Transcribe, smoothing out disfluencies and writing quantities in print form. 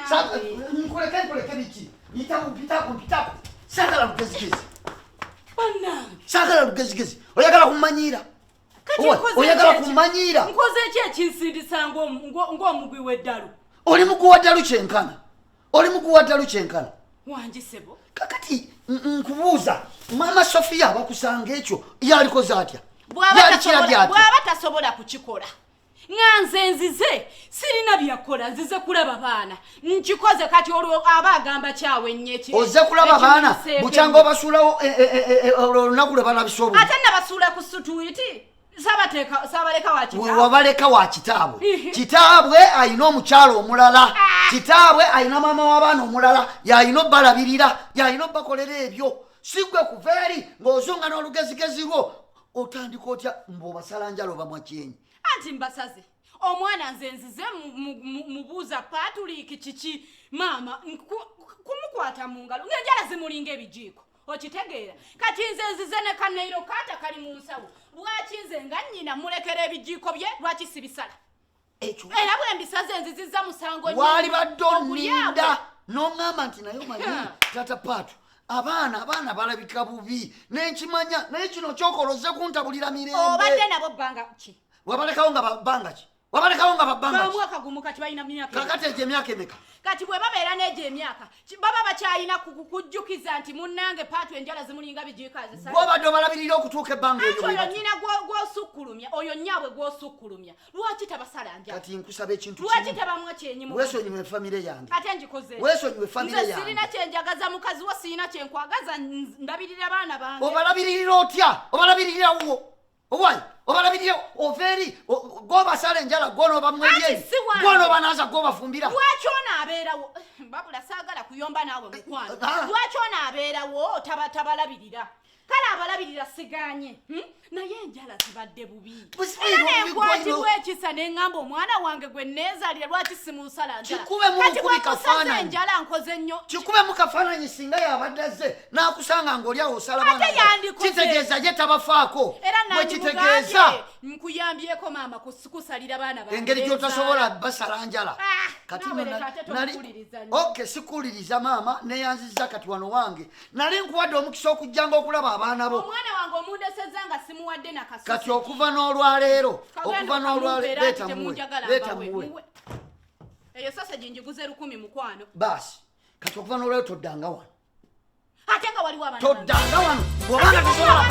Sasa nkuleke biki. Pitako. Sagala lugezigezi. Sagala lugezigezi. Oyagala kumanyira. Oyagala kumanyira. Nkoze ki ekinsindisa ng'omugwi w'eddalu? Oli mugwi w'eddalu kyenkana. Wangisebo. Kakati nkubuuza mama Sofia bakusanga ekyo yalikoze atya? Bw'aba tasobola kukikola. Nganze nzize sirina byakola nzize kulaba baana nkikoze kati olwo abagamba kyawe nnyeki oze kulaba baana bukyanga obasuulawo olunaku lwe balabisobo ate nabasuula ku sutuiti sabaleka wabaleka wa kitaabwe ayina omukyalo omulala kitaabwe ayina maama w'abaana omulala yayina obbalabirira yayina obbakolera ebyo sigwe kuva eri ng'ozunga n'olugezigezi lwo otandika otya mb'obasalanjala oba mwakyenyi anti mbasaze omwana nze nzize mubuuza patuliki kiki maama kumukwata mu ngalo ng'enjala zimulinga ebijiiko okitegeera kati nze nzize ne kaneiro kaata kali mu nsawo lwaki nze nga nnyina mulekera ebijiiko bye lwaki sibisala era bwe mbisaze nziziza musango wali badde onninda n'oŋŋamba nti naye omanyi tata paatu abaana balabika bubi nenkimanya naye kino kyokoloze kuntabulira mirembe obadde nabo bbanga ki wabalekawo nga babbanga ki bamwaka gumu kati balina myaka kakati egyo emyaka emeka kati bwe babeera n'egyo emyaka baba bakyalina kujjukiza nti munnange paatu enjala zimulinga bijiikazi gwobadde obalabirira okutuuka ebbanga eryo oyo nnyina gw'osukkulumya oyo nnyabwe gw'osukkulumya lwaki tabasala njala kati nkusaba ekintu lwaki tabamwa kyenyi weesonyiwe efamire yange ate njikoze weesonyiwe efamire yange nze sirina kyenjagaza mukazi wo sirina kyenkwagaza ndabirira baana bange obalabirira otya obalabirira wo owayi obalabirira overi gwobasala enjala gwonoba mwebyeyi gwonoba naza gwobafumbira lwaki onaabeerawo babula saagala kuyomba naawe mukwano lwaki onaabeerawo tabalabirira kale abalabirira siganye naye enjala zibadde bubi era nenkwatibwa ekisa neŋŋamba omwana wange gwe neezaalira lwaki simunsala njala enjala nkoze nnyo kikube mu kafaananyi singa yabadde azze n'akusanga ng'olyawo osala baana kitegeeza ye tabafaako bwe kitegeeza nkuyambyeko maama kusalira baana bange engeri gy'otasobola basala njala kati oke sikuwuliriza maama neyanziza kati wano wange nali nkuwadde omukisa okujjanga okulaba abaana bo omwana wange omundeseza nga simuwadde nakasusi kati okuva n'olwaleero beetamuwe eyo sasa ginjiguze 1,000 mukwano baasi kati okuva n'olwaleero toddanga wano ate nga waliwo abaana toddanga wano bw'obanga tosobola